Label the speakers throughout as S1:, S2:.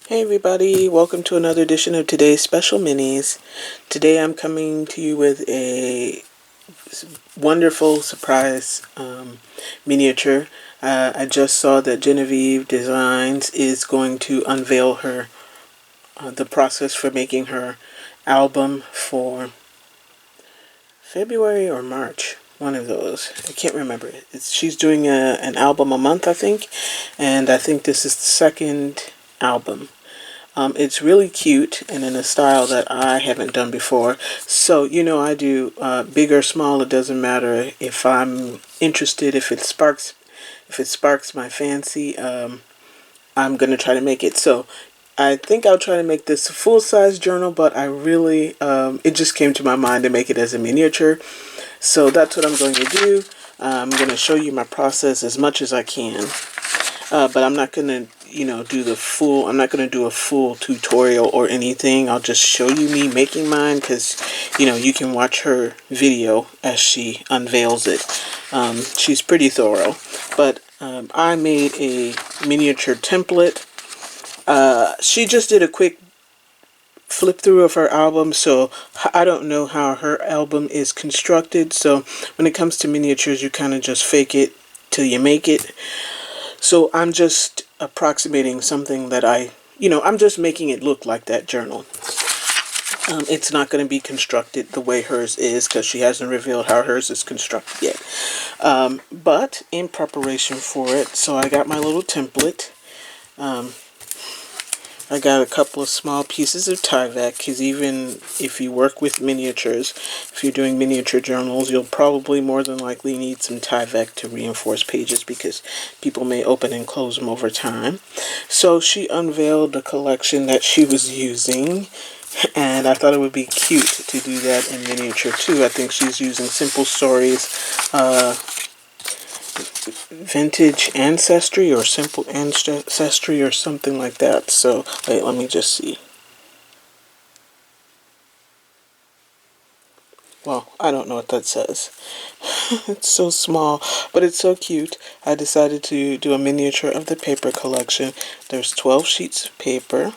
S1: Hey everybody, welcome to another edition of today's Special Minis. Today I'm coming to you with a wonderful surprise miniature. I just saw that Genevieve Designs is going to unveil her the process for making her album for February or March. One of those. I can't remember. She's doing an album a month, I think, and I think this is the second album. It's really cute and in a style that I haven't done before. So, I do big or small, it doesn't matter. If I'm interested, if it sparks my fancy, I'm going to try to make it. So, I think I'll try to make this a full-size journal, but I really, it just came to my mind to make it as a miniature. So that's what I'm going to do. I'm going to show you my process as much as I can. But I'm not going to, I'm not going to do a full tutorial or anything. I'll just show you me making mine because, you can watch her video as she unveils it. She's pretty thorough. But I made a miniature template. She just did a quick flip through of her album, so I don't know how her album is constructed. So when it comes to miniatures, you kind of just fake it till you make it. So I'm just approximating something that I'm just making it look like that journal. It's not going to be constructed the way hers is because she hasn't revealed how hers is constructed yet. But in preparation for it, so I got my little template. I got a couple of small pieces of Tyvek because even if you work with miniatures, if you're doing miniature journals, you'll probably more than likely need some Tyvek to reinforce pages because people may open and close them over time. So she unveiled the collection that she was using, and I thought it would be cute to do that in miniature too. I think she's using Simple Stories Vintage Ancestry or Simple Ancestry or something like that. So wait, let me just see. Well, I don't know what that says. It's so small, but it's so cute. I decided to do a miniature of the paper collection. There's 12 sheets of paper.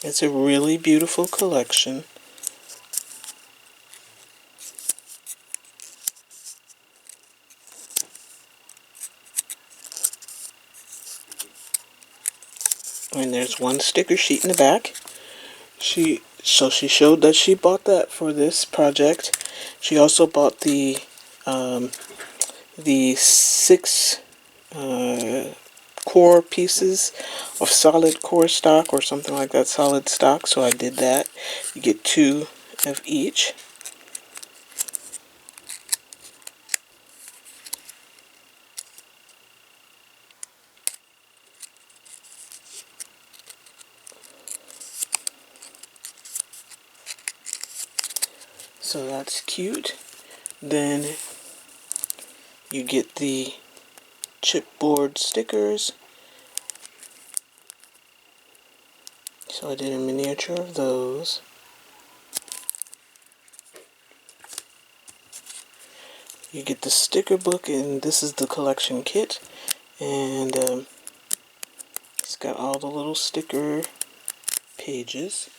S1: It's a really beautiful collection. And there's one sticker sheet in the back. She showed that she bought that for this project. She also bought the 6 core pieces of solid core stock or something like that, solid stock. So I did that. You get 2 of each. So that's cute. Then you get the chipboard stickers. So I did a miniature of those. You get the sticker book, and this is the collection kit. And it's got all the little sticker pages.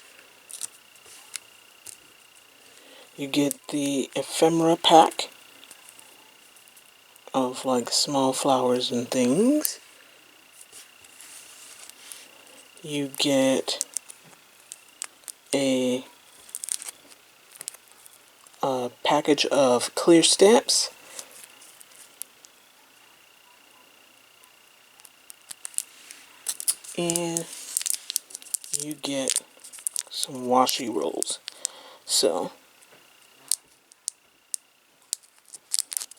S1: You get the ephemera pack of like small flowers and things. You get a package of clear stamps. And you get some washi rolls. So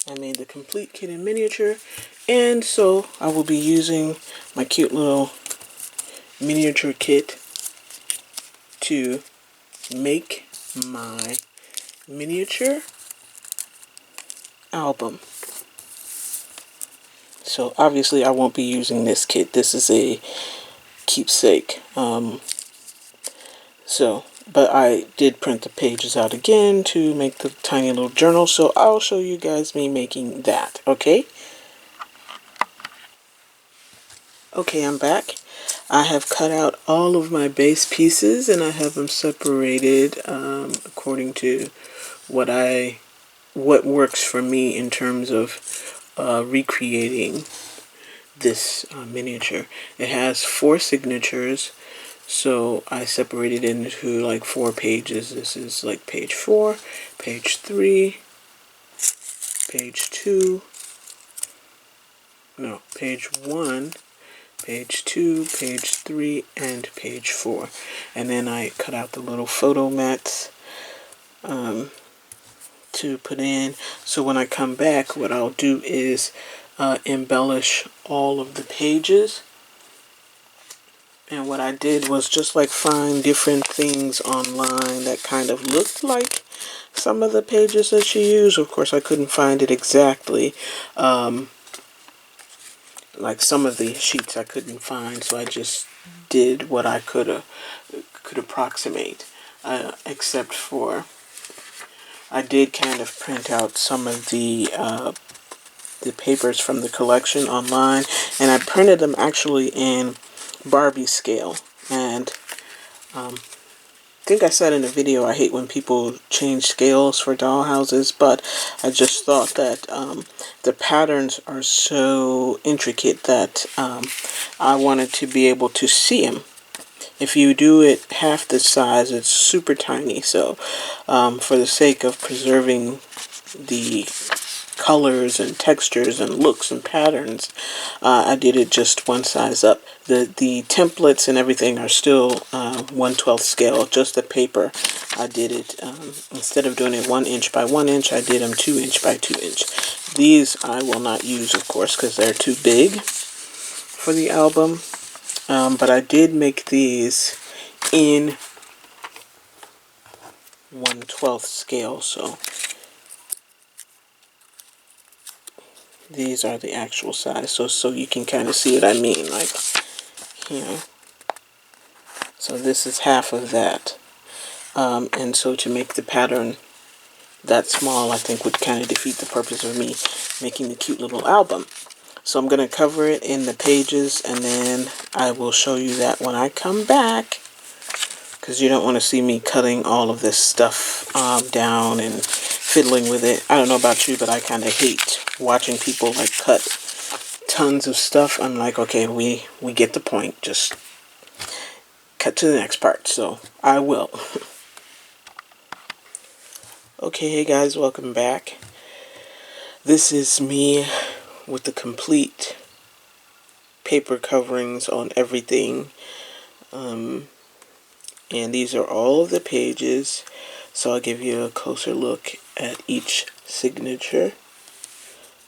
S1: I made the complete kit in miniature, and so I will be using my cute little miniature kit to make my miniature album. So obviously I won't be using this kit. This is a keepsake. So But I did print the pages out again to make the tiny little journal, so I'll show you guys me making that, okay? Okay, I'm back. I have cut out all of my base pieces and I have them separated according to what works for me in terms of recreating this miniature. It has 4 signatures, so I separated it into like 4 pages. This is like page 4, page 3, page 2, no, page 1, page 2, page 3, and page 4. And then I cut out the little photo mats to put in. So when I come back, what I'll do is embellish all of the pages. And what I did was just like find different things online that kind of looked like some of the pages that she used. Of course, I couldn't find it exactly. Like some of the sheets I couldn't find, so I just did what I could approximate. Except for I did kind of print out some of the papers from the collection online, and I printed them actually in Barbie scale. And I think I said in the video I hate when people change scales for dollhouses, but I just thought that the patterns are so intricate that I wanted to be able to see them. If you do it half the size, it's super tiny. So for the sake of preserving the colors and textures and looks and patterns, I did it just one size up. The templates and everything are still 1/12 scale, just the paper. I did it, instead of doing it 1 inch by 1 inch, I did them 2 inch by 2 inch. These I will not use, of course, because they're too big for the album. But I did make these in 1/12 scale, so these are the actual size, so you can kind of see what I mean, like, you know. So this is half of that. And so to make the pattern that small, I think would kind of defeat the purpose of me making the cute little album. So I'm going to cover it in the pages, and then I will show you that when I come back, because you don't want to see me cutting all of this stuff down and fiddling with it. I don't know about you, but I kind of hate watching people like cut tons of stuff. I'm like, okay, we get the point. Just cut to the next part. So I will. Okay, hey guys, welcome back. This is me with the complete paper coverings on everything. And these are all of the pages. So I'll give you a closer look at each signature.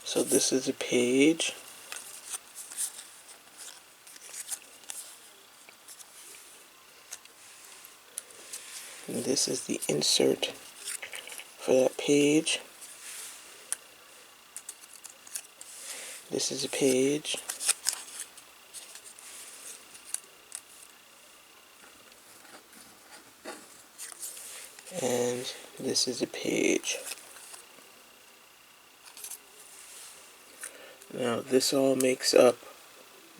S1: So this is a page. And this is the insert for that page. This is a page. And this is a page. Now this all makes up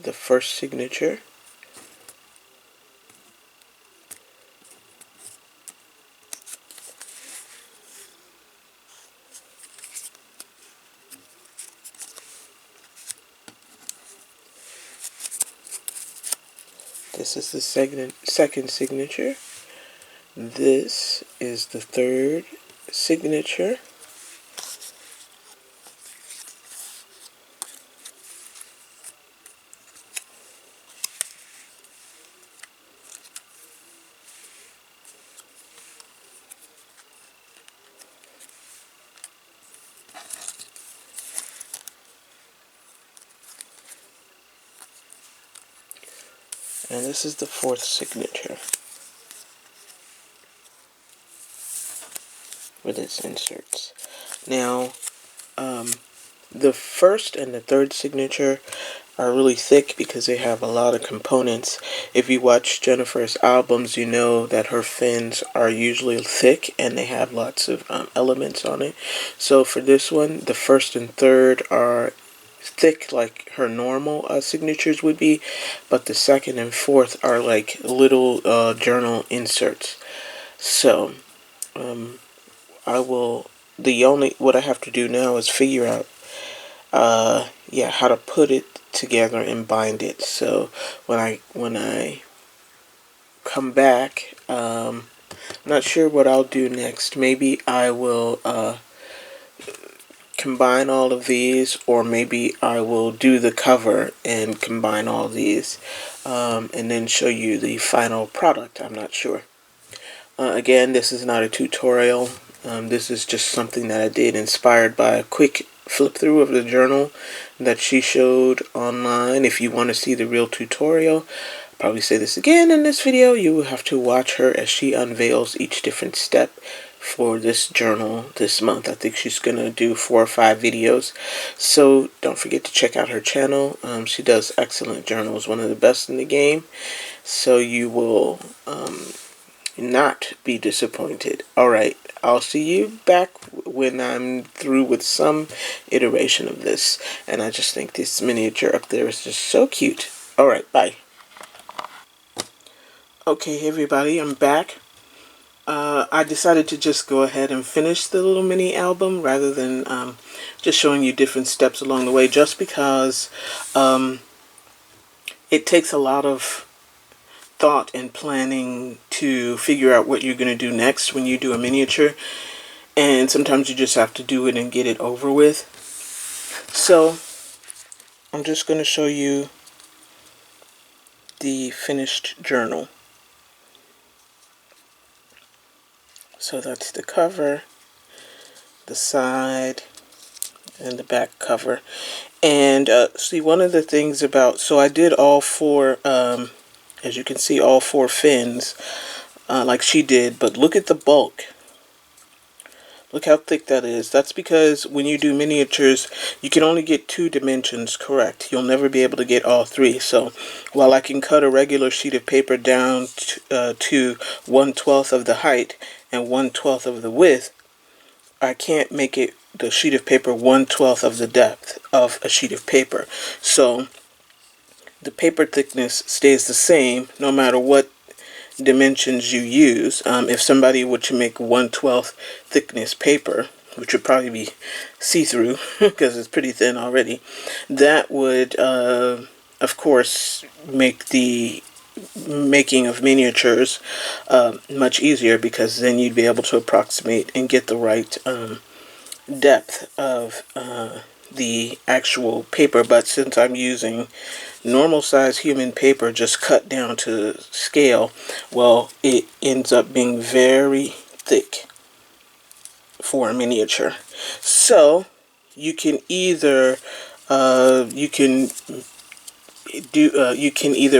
S1: the first signature. This is the second signature. This is the third signature. And this is the fourth signature with its inserts. Now, the first and the third signature, are really thick because they have a lot of components. If you watch Jennifer's albums, you know that her fins are usually thick and they have lots of elements on it. So for this one, the first and third are thick like her normal signatures would be, but the second and fourth are like little journal inserts. So what I have to do now is figure out yeah, how to put it together and bind it. So when I come back, I'm not sure what I'll do next. Maybe I will combine all of these, or maybe I will do the cover and combine all these, and then show you the final product. I'm not sure. Again, this is not a tutorial. This is just something that I did inspired by a quick flip through of the journal that she showed online. If you want to see the real tutorial, I'll probably say this again in this video, you will have to watch her as she unveils each different step for this journal this month. I think she's gonna do 4 or 5 videos, so don't forget to check out her channel. She does excellent journals, one of the best in the game, so you will not be disappointed. Alright, I'll see you back when I'm through with some iteration of this. And I just think this miniature up there is just so cute. Alright, bye. Okay, everybody, I'm back. I decided to just go ahead and finish the little mini album rather than just showing you different steps along the way, just because it takes a lot of thought and planning to figure out what you're going to do next when you do a miniature, and sometimes you just have to do it and get it over with. So I'm just going to show you the finished journal. So that's the cover, the side, and the back cover. And see, one of the things about, so I did all 4 as you can see, all 4 fins like she did, but look at the bulk. Look how thick that is. That's because when you do miniatures, you can only get 2 dimensions correct. You'll never be able to get all 3. So while I can cut a regular sheet of paper down to 1/12 of the height and 1/12 of the width, I can't make it the sheet of paper 1/12 of the depth of a sheet of paper. So the paper thickness stays the same no matter what dimensions you use. If somebody were to make 1/12 thickness paper, which would probably be see-through because it's pretty thin already, that would of course make the making of miniatures much easier, because then you'd be able to approximate and get the right depth of the actual paper. But since I'm using normal size human paper just cut down to scale, well, it ends up being very thick for a miniature. So you can either you can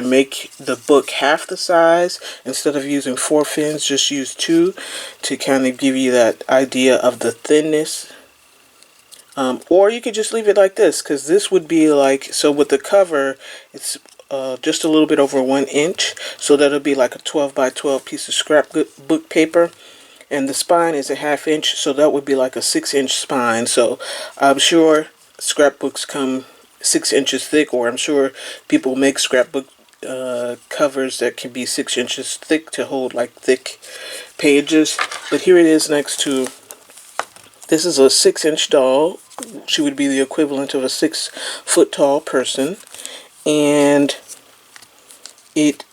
S1: make the book half the size. Instead of using 4 fins, just use 2 to kind of give you that idea of the thinness. Or you could just leave it like this, because this would be like, so with the cover, it's just a little bit over 1 inch, so that'll be like a 12 by 12 piece of scrapbook paper, and the spine is a 1/2 inch, so that would be like a 6-inch spine. So I'm sure scrapbooks come 6 inches thick, or I'm sure people make scrapbook covers that can be 6 inches thick to hold like thick pages. But here it is next to, this is a 6-inch doll. She would be the equivalent of a 6-foot tall person, and it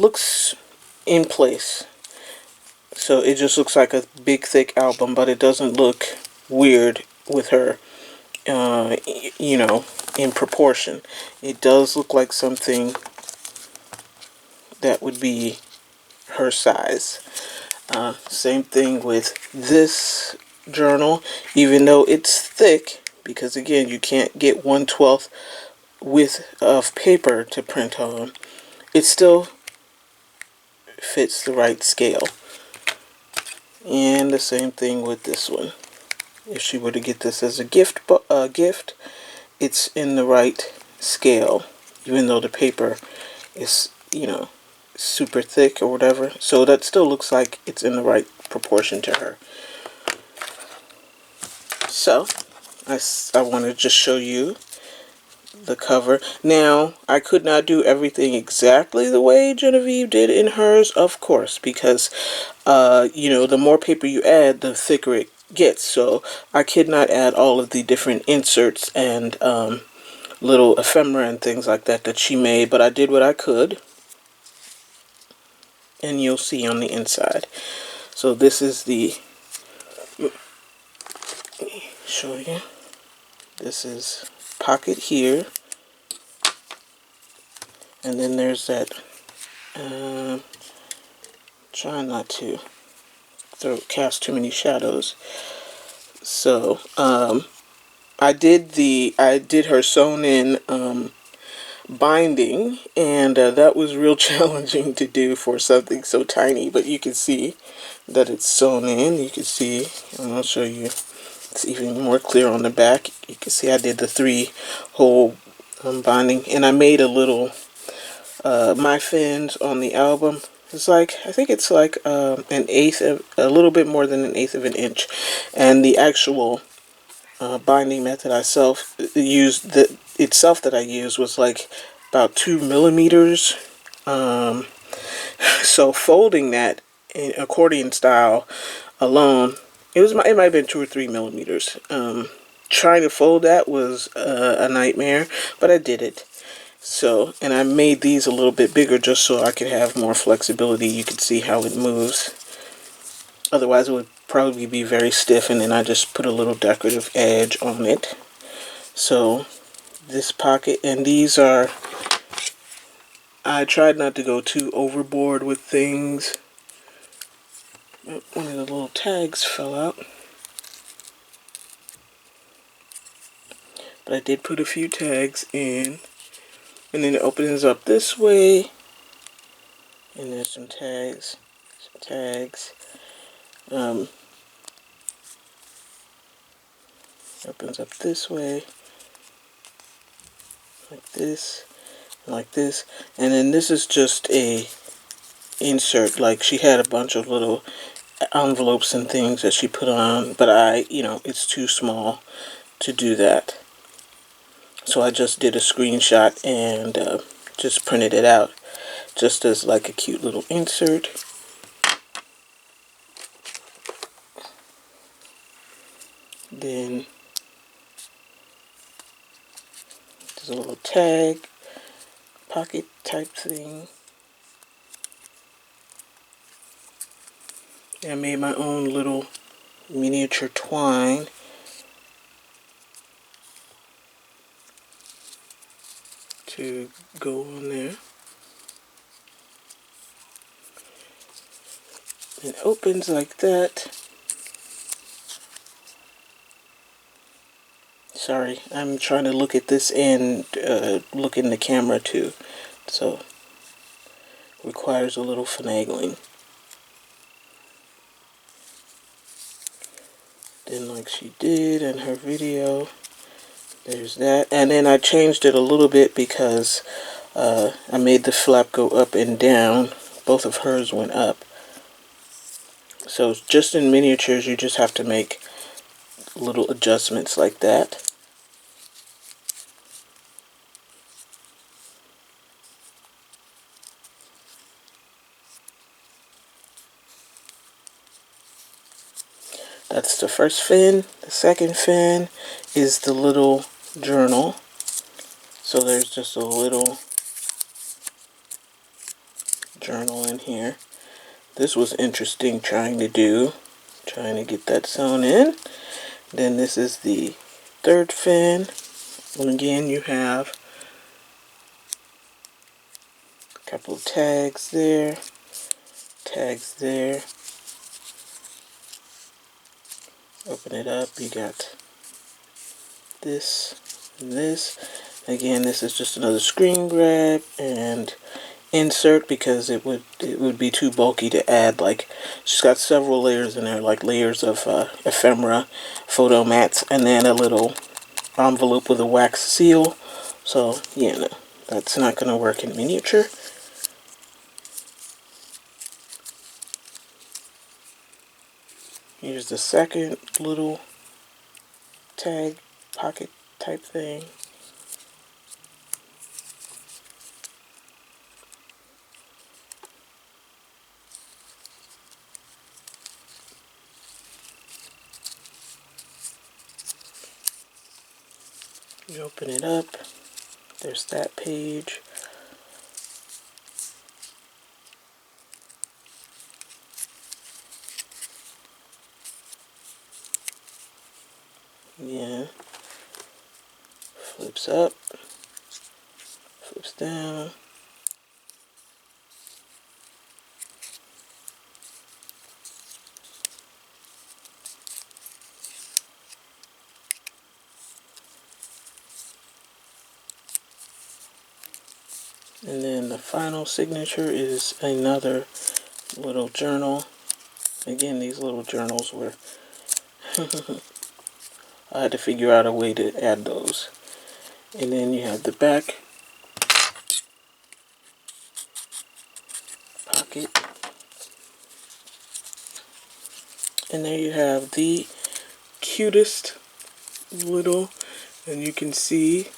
S1: looks in place. So it just looks like a big thick album, but it doesn't look weird with her, you know, in proportion. It does look like something that would be her size. Same thing with this journal, even though it's thick, because again you can't get 1/12 width of paper to print on, it still fits the right scale. And the same thing with this one. If she were to get this as a gift, it's in the right scale, even though the paper is, you know, super thick or whatever. So that still looks like it's in the right proportion to her. So I want to just show you the cover. Now, I could not do everything exactly the way Genevieve did in hers, of course, because, you know, the more paper you add, the thicker it gets. So I could not add all of the different inserts and little ephemera and things like that that she made, but I did what I could, and you'll see on the inside. So this is the, let me show you. This is pocket here, and then there's that, try not to cast too many shadows. So I did her sewn in binding, and that was real challenging to do for something so tiny, but you can see that it's sewn in. You can see, and I'll show you, it's even more clear on the back. You can see I did the 3-hole binding, and I made a little my fins on the album. It's like, I think it's like an eighth of, a little bit more than an eighth of an inch, and the actual binding method I used that I used was like about 2 millimeters. So folding that in accordion style alone, it might have been 2 or 3 millimeters. Trying to fold that was a nightmare, but I did it. So, and I made these a little bit bigger just so I could have more flexibility. You could see how it moves. Otherwise it would probably be very stiff, and then I just put a little decorative edge on it. So this pocket, and these are, I tried not to go too overboard with things. One of the little tags fell out, but I did put a few tags in, and then it opens up this way, and there's some tags, opens up this way, like this, like this, and then this is just a insert. Like, she had a bunch of little envelopes and things that she put on, but you know, it's too small to do that. So I just did a screenshot and just printed it out, just as like a cute little insert. Then there's a little tag, pocket type thing. I made my own little miniature twine. To go on there. It opens like that. Sorry, I'm trying to look at this and look in the camera too, so requires a little finagling. Then, like she did in her video, there's that. And then I changed it a little bit because I made the flap go up and down. Both of hers went up. So just in miniatures, you just have to make little adjustments like that. That's the first fin. The second fin is the little journal. So there's just a little journal in here. This was interesting trying to get that sewn in. Then this is the third fin. And again, you have a couple of tags there, Open it up, you got this and this. Again, this is just another screen grab and insert because it would be too bulky to add. Like, she's got several layers in there, like layers of ephemera, photo mats, and then a little envelope with a wax seal So yeah, no, that's not going to work in miniature. Here's the second little tag pocket type thing. You open it up, there's that page. Yeah, flips up, flips down. And then the final signature is another little journal. Again, these little journals were, I had to figure out a way to add those. And then you have the back pocket. And there you have the cutest little, and you can see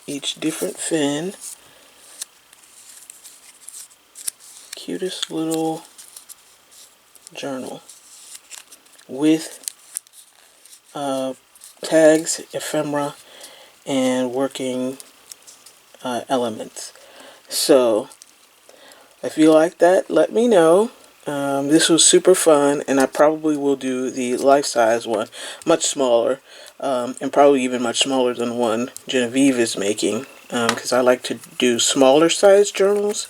S1: each different fin. Cutest little journal with tags, ephemera, and working elements. So if you like that, let me know. This was super fun, and I probably will do the life-size one, much smaller, and probably even much smaller than the one Genevieve is making, because I like to do smaller size journals.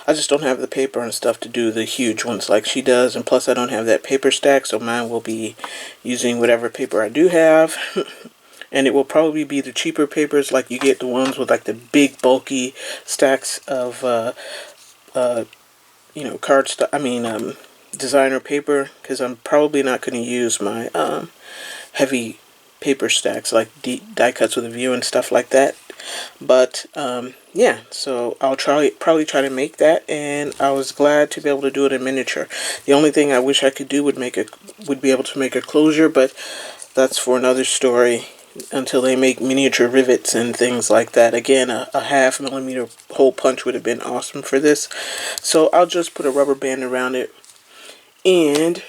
S1: I just don't have the paper and stuff to do the huge ones like she does, and plus I don't have that paper stack, so mine will be using whatever paper I do have. And it will probably be the cheaper papers, like you get the ones with like the big bulky stacks of you know, designer paper, because I'm probably not going to use my heavy paper stacks like die cuts with a view and stuff like that. But yeah, so I'll probably try to make that, and I was glad to be able to do it in miniature. The only thing I wish I could do would be able to make a closure, but that's for another story until they make miniature rivets and things like that. Again, a 1/2 millimeter hole punch would have been awesome for this. So I'll just put a rubber band around it. And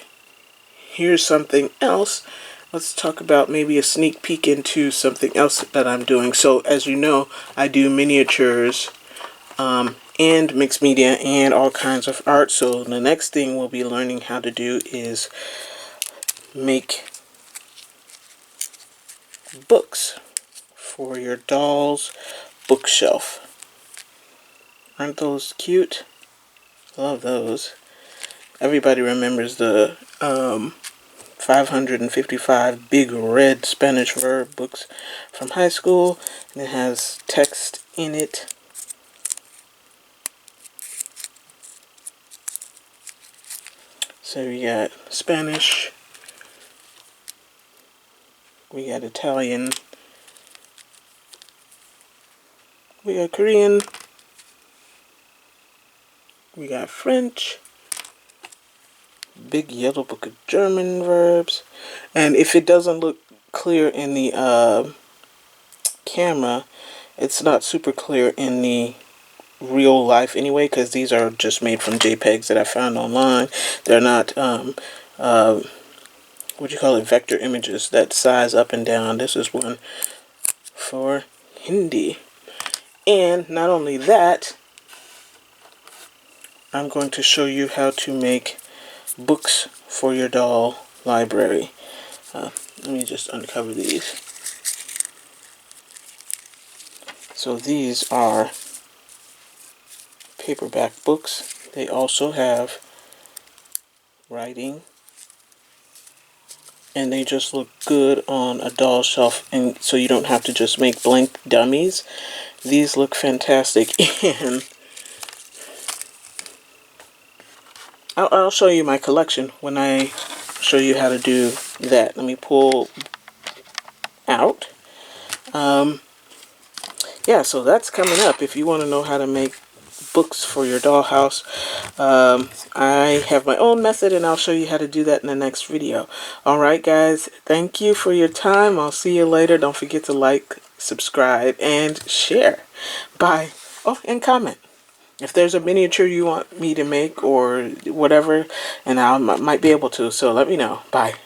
S1: here's something else. Let's talk about maybe a sneak peek into something else that I'm doing. So as you know, I do miniatures and mixed media and all kinds of art. So the next thing we'll be learning how to do is make books for your doll's bookshelf. Aren't those cute? Love those. Everybody remembers the 555 big red Spanish verb books from high school, and it has text in it. So we got Spanish, we got Italian, we got Korean, we got French, big yellow book of German verbs. And if it doesn't look clear in the camera, it's not super clear in the real life anyway, because these are just made from JPEGs that I found online. They're not what do you call it, vector images that size up and down. This is one for Hindi. And not only that, I'm going to show you how to make books for your doll library. Let me just uncover these. So these are paperback books. They also have writing, and they just look good on a doll shelf, and so you don't have to just make blank dummies. These look fantastic, and I'll show you my collection when I show you how to do that. Let me pull out. yeah, so that's coming up. If you want to know how to make books for your dollhouse, I have my own method, and I'll show you how to do that in the next video. All right, guys, thank you for your time. I'll see you later. Don't forget to like, subscribe, and share. Bye. Oh, and comment. If there's a miniature you want me to make or whatever, and I might be able to, so let me know. Bye.